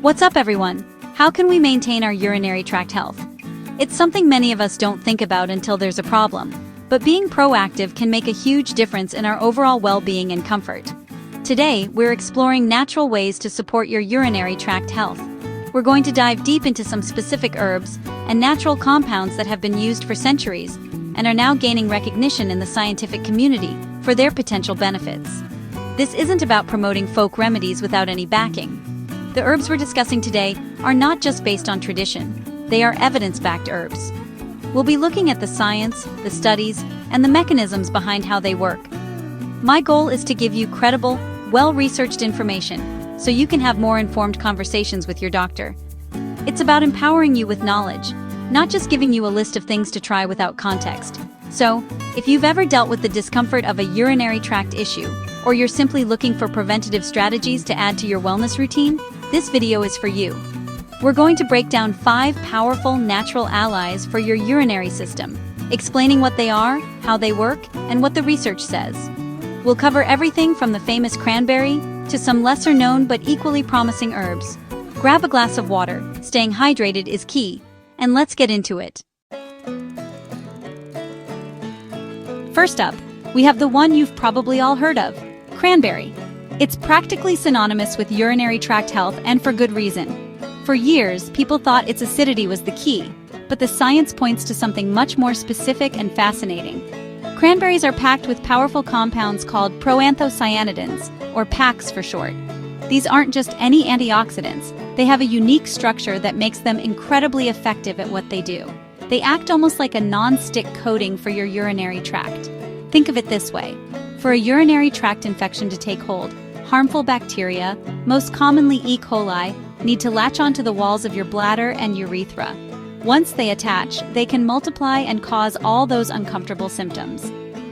What's up, everyone? How can we maintain our urinary tract health? It's something many of us don't think about until there's a problem, but being proactive can make a huge difference in our overall well-being and comfort. Today, we're exploring natural ways to support your urinary tract health. We're going to dive deep into some specific herbs and natural compounds that have been used for centuries and are now gaining recognition in the scientific community for their potential benefits. This isn't about promoting folk remedies without any backing. The herbs we're discussing today are not just based on tradition, they are evidence-backed herbs. We'll be looking at the science, the studies, and the mechanisms behind how they work. My goal is to give you credible, well-researched information so you can have more informed conversations with your doctor. It's about empowering you with knowledge, not just giving you a list of things to try without context. So, if you've ever dealt with the discomfort of a urinary tract issue, or you're simply looking for preventative strategies to add to your wellness routine, this video is for you. We're going to break down 5 powerful natural allies for your urinary system, explaining what they are, how they work, and what the research says. We'll cover everything from the famous cranberry to some lesser-known but equally promising herbs. Grab a glass of water, staying hydrated is key, and let's get into it. First up, we have the one you've probably all heard of, cranberry. It's practically synonymous with urinary tract health, and for good reason. For years, people thought its acidity was the key, but the science points to something much more specific and fascinating. Cranberries are packed with powerful compounds called proanthocyanidins, or PACs for short. These aren't just any antioxidants, they have a unique structure that makes them incredibly effective at what they do. They act almost like a non-stick coating for your urinary tract. Think of it this way. For a urinary tract infection to take hold, harmful bacteria, most commonly E. coli, need to latch onto the walls of your bladder and urethra. Once they attach, they can multiply and cause all those uncomfortable symptoms.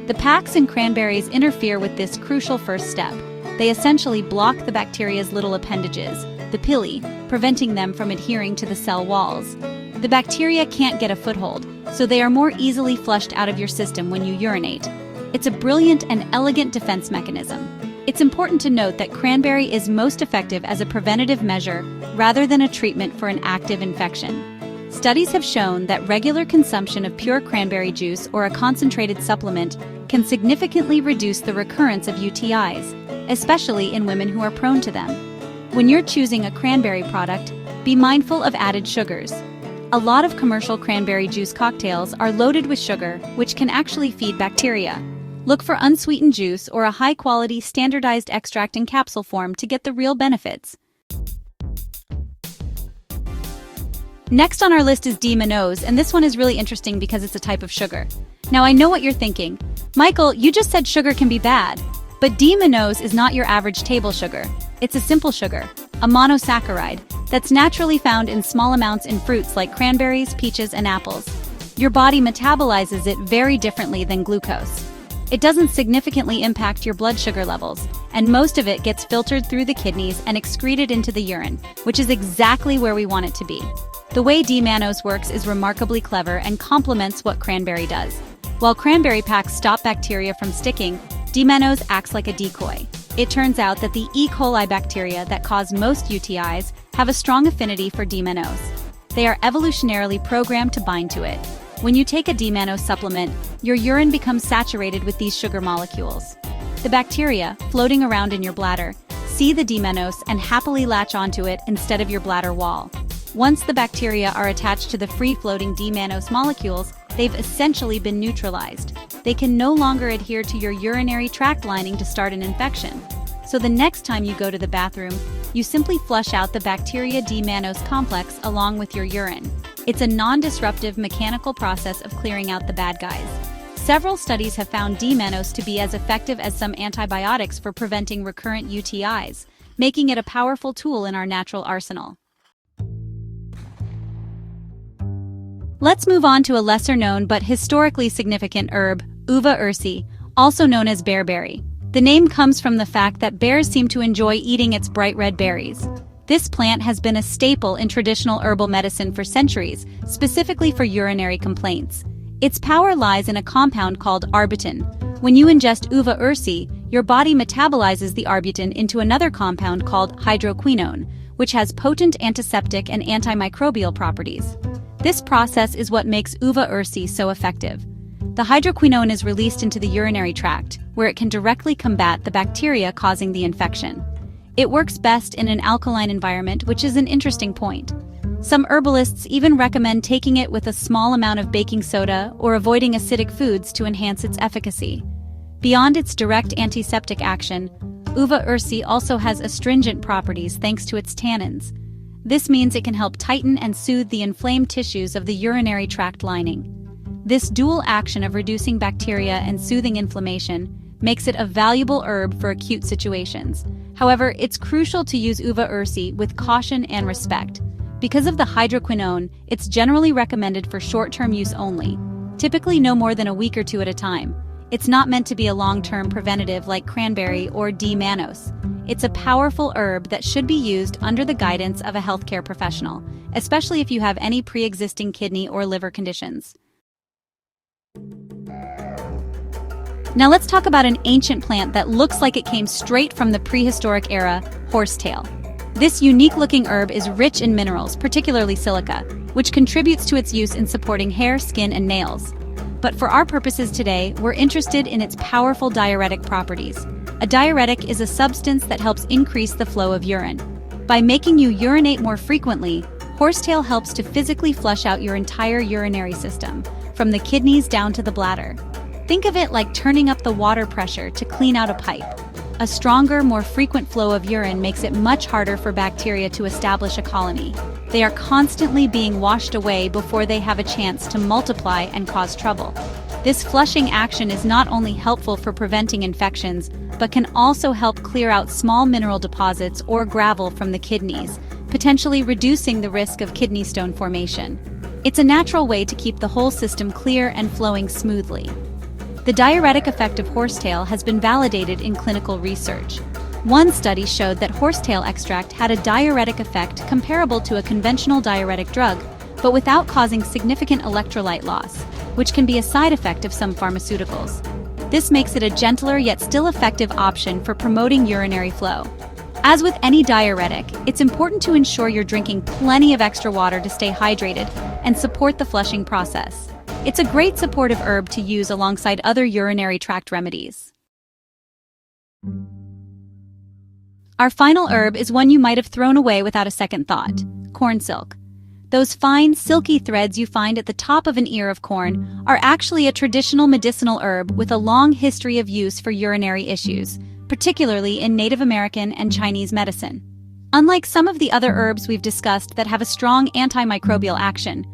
The PACs in cranberries interfere with this crucial first step. They essentially block the bacteria's little appendages, the pili, preventing them from adhering to the cell walls. The bacteria can't get a foothold, so they are more easily flushed out of your system when you urinate. It's a brilliant and elegant defense mechanism. It's important to note that cranberry is most effective as a preventative measure rather than a treatment for an active infection. Studies have shown that regular consumption of pure cranberry juice or a concentrated supplement can significantly reduce the recurrence of UTIs, especially in women who are prone to them. When you're choosing a cranberry product, be mindful of added sugars. A lot of commercial cranberry juice cocktails are loaded with sugar, which can actually feed bacteria. Look for unsweetened juice or a high-quality standardized extract in capsule form to get the real benefits. Next on our list is D-mannose, and this one is really interesting because it's a type of sugar. Now I know what you're thinking. Michael, you just said sugar can be bad. But D-mannose is not your average table sugar. It's a simple sugar, a monosaccharide, that's naturally found in small amounts in fruits like cranberries, peaches, and apples. Your body metabolizes it very differently than glucose. It doesn't significantly impact your blood sugar levels, and most of it gets filtered through the kidneys and excreted into the urine, which is exactly where we want it to be. The way D-mannose works is remarkably clever and complements what cranberry does. While cranberry packs stop bacteria from sticking, D-mannose acts like a decoy. It turns out that the E. coli bacteria that cause most UTIs have a strong affinity for D-mannose. They are evolutionarily programmed to bind to it. When you take a D-mannose supplement, your urine becomes saturated with these sugar molecules. The bacteria, floating around in your bladder, see the D-mannose and happily latch onto it instead of your bladder wall. Once the bacteria are attached to the free-floating D-mannose molecules, they've essentially been neutralized. They can no longer adhere to your urinary tract lining to start an infection. So the next time you go to the bathroom, you simply flush out the bacteria D-mannose complex along with your urine. It's a non-disruptive mechanical process of clearing out the bad guys. Several studies have found D-mannose to be as effective as some antibiotics for preventing recurrent UTIs, making it a powerful tool in our natural arsenal. Let's move on to a lesser-known but historically significant herb, uva ursi, also known as bearberry. The name comes from the fact that bears seem to enjoy eating its bright red berries. This plant has been a staple in traditional herbal medicine for centuries, specifically for urinary complaints. Its power lies in a compound called arbutin. When you ingest uva ursi, your body metabolizes the arbutin into another compound called hydroquinone, which has potent antiseptic and antimicrobial properties. This process is what makes uva ursi so effective. The hydroquinone is released into the urinary tract, where it can directly combat the bacteria causing the infection. It works best in an alkaline environment, which is an interesting point. Some herbalists even recommend taking it with a small amount of baking soda or avoiding acidic foods to enhance its efficacy. Beyond its direct antiseptic action, uva ursi also has astringent properties thanks to its tannins. This means it can help tighten and soothe the inflamed tissues of the urinary tract lining. This dual action of reducing bacteria and soothing inflammation makes it a valuable herb for acute situations. However, it's crucial to use uva ursi with caution and respect. Because of the hydroquinone, it's generally recommended for short-term use only, typically no more than a week or two at a time. It's not meant to be a long-term preventative like cranberry or D. mannos. It's a powerful herb that should be used under the guidance of a healthcare professional, especially if you have any pre-existing kidney or liver conditions. Now let's talk about an ancient plant that looks like it came straight from the prehistoric era, horsetail. This unique-looking herb is rich in minerals, particularly silica, which contributes to its use in supporting hair, skin, and nails. But for our purposes today, we're interested in its powerful diuretic properties. A diuretic is a substance that helps increase the flow of urine. By making you urinate more frequently, horsetail helps to physically flush out your entire urinary system, from the kidneys down to the bladder. Think of it like turning up the water pressure to clean out a pipe. A stronger, more frequent flow of urine makes it much harder for bacteria to establish a colony. They are constantly being washed away before they have a chance to multiply and cause trouble. This flushing action is not only helpful for preventing infections, but can also help clear out small mineral deposits or gravel from the kidneys, potentially reducing the risk of kidney stone formation. It's a natural way to keep the whole system clear and flowing smoothly. The diuretic effect of horsetail has been validated in clinical research. One study showed that horsetail extract had a diuretic effect comparable to a conventional diuretic drug, but without causing significant electrolyte loss, which can be a side effect of some pharmaceuticals. This makes it a gentler yet still effective option for promoting urinary flow. As with any diuretic, it's important to ensure you're drinking plenty of extra water to stay hydrated and support the flushing process. It's a great supportive herb to use alongside other urinary tract remedies. Our final herb is one you might have thrown away without a second thought: corn silk. Those fine, silky threads you find at the top of an ear of corn are actually a traditional medicinal herb with a long history of use for urinary issues, particularly in Native American and Chinese medicine. Unlike some of the other herbs we've discussed that have a strong antimicrobial action,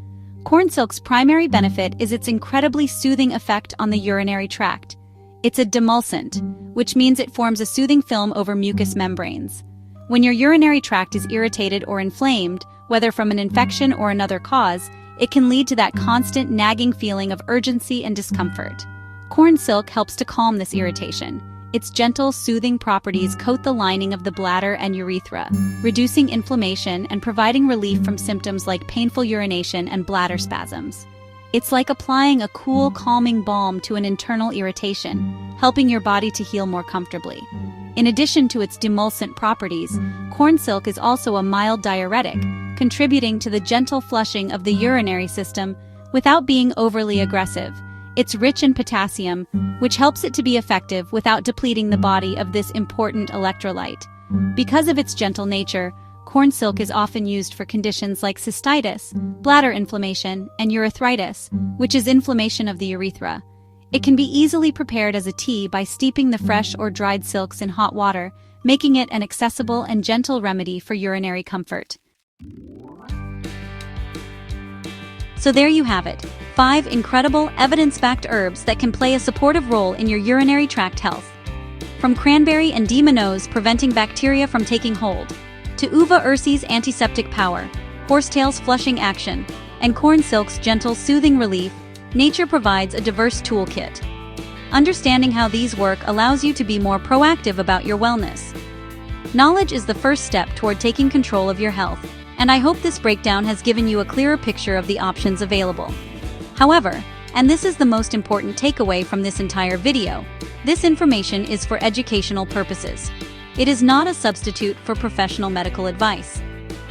corn silk's primary benefit is its incredibly soothing effect on the urinary tract. It's a demulcent, which means it forms a soothing film over mucous membranes. When your urinary tract is irritated or inflamed, whether from an infection or another cause, it can lead to that constant nagging feeling of urgency and discomfort. Corn silk helps to calm this irritation. Its gentle, soothing properties coat the lining of the bladder and urethra, reducing inflammation and providing relief from symptoms like painful urination and bladder spasms. It's like applying a cool, calming balm to an internal irritation, helping your body to heal more comfortably. In addition to its demulcent properties, corn silk is also a mild diuretic, contributing to the gentle flushing of the urinary system without being overly aggressive. It's rich in potassium, which helps it to be effective without depleting the body of this important electrolyte. Because of its gentle nature, corn silk is often used for conditions like cystitis, bladder inflammation, and urethritis, which is inflammation of the urethra. It can be easily prepared as a tea by steeping the fresh or dried silks in hot water, making it an accessible and gentle remedy for urinary comfort. So there you have it, 5 incredible, evidence-backed herbs that can play a supportive role in your urinary tract health. From cranberry and D. mannos preventing bacteria from taking hold, to uva ursi's antiseptic power, horsetail's flushing action, and corn silk's gentle, soothing relief, nature provides a diverse toolkit. Understanding how these work allows you to be more proactive about your wellness. Knowledge is the first step toward taking control of your health, and I hope this breakdown has given you a clearer picture of the options available. However, and this is the most important takeaway from this entire video, this information is for educational purposes. It is not a substitute for professional medical advice.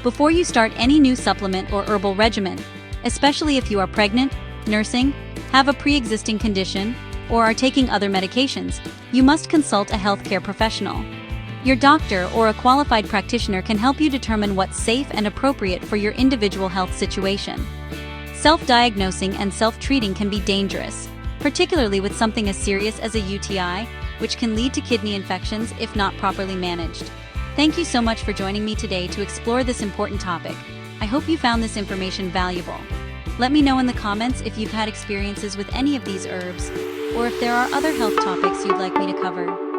Before you start any new supplement or herbal regimen, especially if you are pregnant, nursing, have a pre-existing condition, or are taking other medications, you must consult a healthcare professional. Your doctor or a qualified practitioner can help you determine what's safe and appropriate for your individual health situation. Self-diagnosing and self-treating can be dangerous, particularly with something as serious as a UTI, which can lead to kidney infections if not properly managed. Thank you so much for joining me today to explore this important topic. I hope you found this information valuable. Let me know in the comments if you've had experiences with any of these herbs, or if there are other health topics you'd like me to cover.